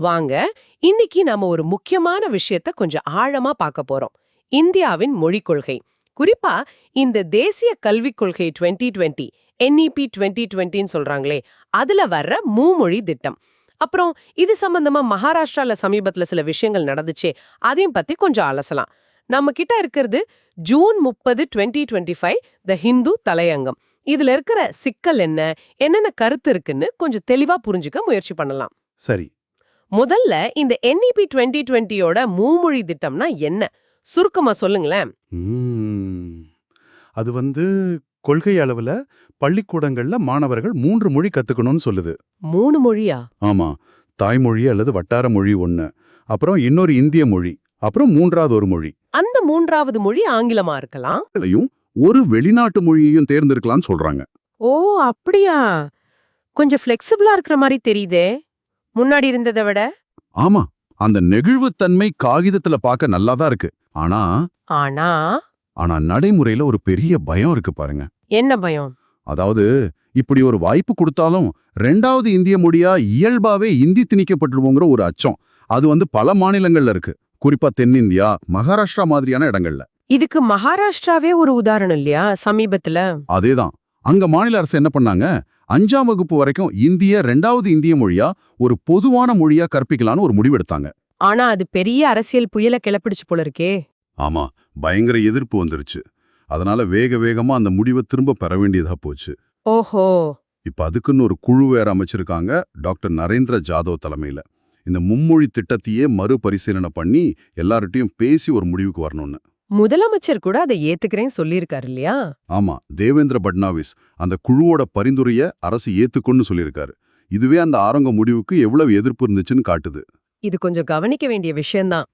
வாங்க, இன்னைக்கு நாம ஒரு முக்கியமான விஷயத்த கொஞ்சம் ஆழமா பார்க்க போறோம். இந்தியாவின் மொழிக் கொள்கை. குறிப்பா இந்த தேசிய கல்விக் கொள்கை 2020 NEP 2020ன்னு சொல்றாங்களே, அதுல வர்ற மும்மொழி திட்டம். அப்புறம் இது சம்பந்தமா மகாராஷ்டிரால சமீபத்துல சில விஷயங்கள் நடந்துச்சே, அதையும் பத்தி கொஞ்சம் அலசலாம். நம்ம கிட்ட இருக்கிறது ஜூன் 30, 2025 த ஹிந்து தலையங்கம். இதுல இருக்கிற சிக்கல் என்னென்ன கருத்து இருக்குன்னு கொஞ்சம் தெளிவா புரிஞ்சுக்க முயற்சி பண்ணலாம். சரி. முதல்ல இந்த NEP 2020யோட மும்மொழி திட்டம்னா என்ன? சுருக்கமா சொல்லுங்களேன். ம். அது கொள்கை அளவுல பள்ளிக்கூடங்கள்ல மாணவர்கள் 3 மொழி கத்துக்கணும்னு சொல்லுது. 3 மொழியா? ஆமா. தாய்மொழி அல்லது வட்டார மொழி ஒண்ணு. அப்புறம் இன்னொரு இந்திய மொழி. அப்புறம் மூன்றாவது ஒரு மொழி. அந்த மூன்றாவது மொழி ஆங்கிலமா இருக்கலாம். ளையும் ஒரு வெளிநாட்டு மொழியையும் தேர்ந்தெடுக்கலாம்னு சொல்றாங்க. ஓ, அப்படியா? கொஞ்சம் ஃப்ளெக்சிபிளா இருக்கிற மாதிரி தெரியுதே, முன்னாடி இருந்ததை விட. ஆமா. அந்த நெகிழ்வுத்தன்மை காகிதத்துல பார்க்க நல்லாதான் இருக்கு. ஆனா ஆனா ஆனா நடைமுறையில ஒரு பெரிய பயம் இருக்கு பாருங்க. என்ன பயம்? அதாவது இப்படி ஒரு வாய்ப்பு கொடுத்தாலும் 2வது இந்திய மொழியா இயல்பாவே இந்தி திணிக்கப்பட்டுருவோங்கிற ஒரு அச்சம். அது பல மாநிலங்கள்ல இருக்கு. குறிப்பா தென்னிந்தியா, மகாராஷ்டிரா மாதிரியான இடங்கள்ல. இதுக்கு மகாராஷ்டிராவே ஒரு உதாரணம் இல்லையா சமீபத்துல? அதேதான். அங்க மாநில அரசு என்ன பண்ணாங்க, 5ஆம் வகுப்பு வரைக்கும் இந்திய 2வது இந்திய மொழியா ஒரு பொதுவான மொழியா கற்பிக்கலான்னு ஒரு முடிவெடுத்தாங்க. ஆனா அது பெரிய அரசியல் புயல கிளப்பிடுச்சு போல இருக்கே. ஆமா, பயங்கர எதிர்ப்பு வந்துருச்சு. அதனால வேக வேகமா அந்த முடிவை திரும்ப பெற வேண்டியதா போச்சு. ஓஹோ. இப்ப அதுக்குன்னு ஒரு குழு வேற அமைச்சிருக்காங்க, டாக்டர் நரேந்திர ஜாதவ் தலைமையில. இந்த மும்மொழி திட்டத்தையே மறுபரிசீலனை பண்ணி எல்லார்ட்டையும் பேசி ஒரு முடிவுக்கு வரணும்னு. முதலமைச்சர் கூட அதை ஏத்துக்கிறேன்னு சொல்லியிருக்காரு இல்லையா? ஆமா, தேவேந்திர பட்னாவிஸ் அந்த குழுவோட பரிந்துரைய அரசு ஏத்துக்குன்னு சொல்லியிருக்காரு. இதுவே அந்த ஆரம்ப முடிவுக்கு எவ்வளவு எதிர்ப்பு இருந்துச்சுன்னு காட்டுது. இது கொஞ்சம் கவனிக்க வேண்டிய விஷயம்தான்.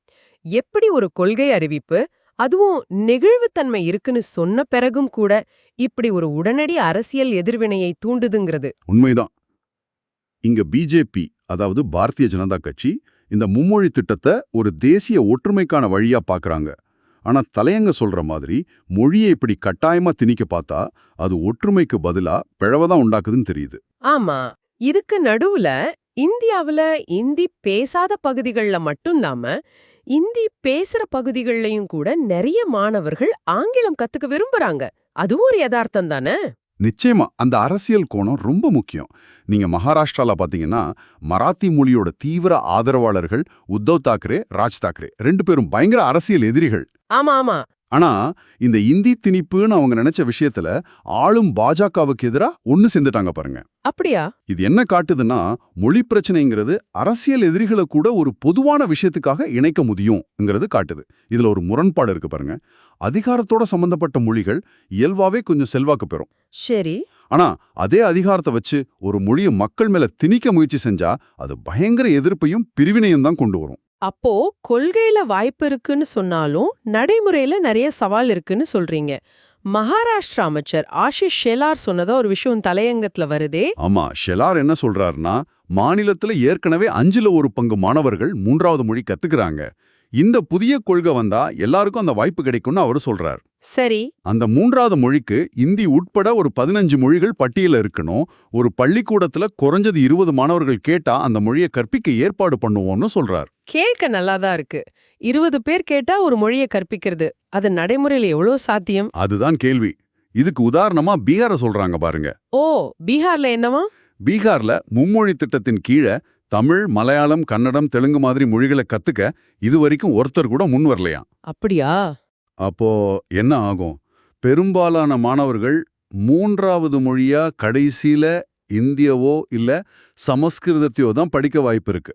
எப்படி ஒரு கொள்கை அறிவிப்பு, அதுவும் நெகிழ்வுத்தன்மை இருக்குன்னு சொன்ன பிறகும் கூட இப்படி ஒரு உடனடி அரசியல் எதிர்வினையை தூண்டுதுங்கிறது உண்மைதான். இங்க பிஜேபி, அதாவது பாரதிய ஜனதா கட்சி, இந்த மும்மொழி திட்டத்தை ஒரு தேசிய ஒற்றுமைக்கான வழியா பாக்குறாங்க. ஆனா தலையங்க சொல்ற மாதிரி மொழியை இப்படி கட்டாயமா திணிக்க பார்த்தா அது ஒற்றுமைக்கு பதிலா பிளவதான் உண்டாக்குதுன்னு தெரியுது. ஆமா. இதுக்கு நடுவுல இந்தியாவுல இந்தி பேசாத பகுதிகள்ல மட்டும் இல்லாம இந்தி பேசுற பகுதிகள்லயும் கூட நிறைய மாணவர்கள் ஆங்கிலம் கத்துக்க விரும்புறாங்க. அதுவும் ஒரு யதார்த்தம் தானே? நிச்சயமா அந்த அரசியல் கோணம் ரொம்ப முக்கியம். நீங்க மகாராஷ்டிரால பாத்தீங்கன்னா மராத்தி மொழியோட தீவிர ஆதரவாளர்கள் உத்தவ் தாக்கரே, ராஜ் தாக்கரே 2 பேரும் பயங்கர அரசியல் எதிரிகள். ஆமா ஆமா. ஆனா இந்த இந்தி திணிப்புன்னு அவங்க நினைச்ச விஷயத்துல ஆளும் பாஜகவுக்கு எதிரா ஒன்னு சேர்ந்துட்டாங்க பாருங்க. அப்படியா? இது என்ன காட்டுதுன்னா, மொழி பிரச்சனைங்கிறது அரசியல் எதிரிகளை கூட ஒரு பொதுவான விஷயத்துக்காக இணைக்க முடியும்ங்கிறது காட்டுது. இதுல ஒரு முரண்பாடு இருக்கு பாருங்க. அதிகாரத்தோட சம்பந்தப்பட்ட மொழிகள் இயல்பாவே கொஞ்சம் செல்வாக்கு பெறும். சரி. ஆனா அதே அதிகாரத்தை வச்சு ஒரு மொழியை மக்கள் மேல திணிக்க முயற்சி செஞ்சா அது பயங்கர எதிர்ப்பையும் பிரிவினையும் தான் கொண்டு வரும். அப்போ கொள்கையில வாய்ப்பு இருக்குன்னு சொன்னாலும் நடைமுறையில நிறைய சவால் இருக்குன்னு சொல்றீங்க. மகாராஷ்டிரா அமைச்சர் ஆஷிஷ் ஷெலார் சொன்னதா ஒரு விஷயம் தலையங்கத்துல வருதே. ஆமா, ஷெலார் என்ன சொல்றாருன்னா, மாநிலத்துல ஏற்கனவே 5ல் 1 பங்கு மாணவர்கள் 3வது மொழி கத்துக்கிறாங்க. இந்த புதிய கொள்கை வந்தா எல்லாருக்கும் அந்த வாய்ப்பு கிடைக்கும்னு அவரு சொல்றார். சரி. அந்த 3வது மொழிக்கு இந்தி உட்பட ஒரு 15 மொழிகள் பட்டியல இருக்கணும். ஒரு பள்ளிக்கூடத்துல குறைஞ்சது 20 மாணவர்கள் கேட்டா அந்த மொழியை கற்பிக்க ஏற்பாடு பண்ணுவோம்னு சொல்றார். கேட்க நல்லாதான் இருக்கு. 20 பேர் கேட்டா ஒரு மொழியை கற்பிக்கிறது, அது நடைமுறையில எவ்வளவு சாத்தியம்? அதுதான் கேள்வி. இதுக்கு உதாரணமா பீகார சொல்றாங்க பாருங்க. ஓ, பீகார்ல என்னவா? பீகார்ல மும்மொழி திட்டத்தின் கீழே தமிழ், மலையாளம், கன்னடம், தெலுங்கு மாதிரி மொழிகளை கத்துக்க இதுவரைக்கும் ஒருத்தர் கூட முன் வரலையா. அப்படியா? அப்போ என்ன ஆகும்? பெரும்பாலான மாணவர்கள் 3வது மொழியா கடைசியில இந்தியவோ இல்ல சமஸ்கிருதத்தையோ தான் படிக்க வாய்ப்பு இருக்கு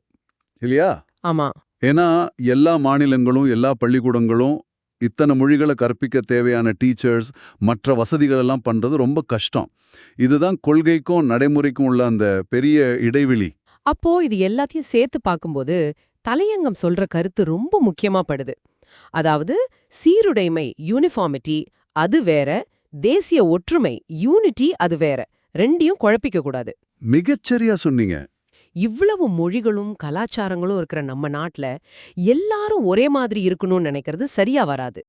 இல்லையா? ஆமா. ஏன்னா எல்லா மாநிலங்களும் எல்லா பள்ளிக்கூடங்களும் இத்தனை மொழிகளை கற்பிக்க தேவையான டீச்சர்ஸ், மற்ற வசதிகள் எல்லாம் பண்றது ரொம்ப கஷ்டம். இதுதான் கொள்கைக்கும் நடைமுறைக்கும் உள்ள அந்த பெரிய இடைவெளி. அப்போ இது எல்லாத்தையும் சேர்த்து பார்க்கும்போது தலையங்கம் சொல்ற கருத்து ரொம்ப முக்கியமா படுது. அதாவது சீருடைமை யூனிஃபார்மிட்டி அது வேற, தேசிய ஒற்றுமை யூனிட்டி அது வேற. ரெண்டையும் குழப்பிக்க கூடாது. மிகச்சரியா சொன்னீங்க. இவ்வளவு மொழிகளும் கலாச்சாரங்களும் இருக்கிற நம்ம நாட்டுல எல்லாரும் ஒரே மாதிரி இருக்கணும்னு நினைக்கிறது சரியா வராது.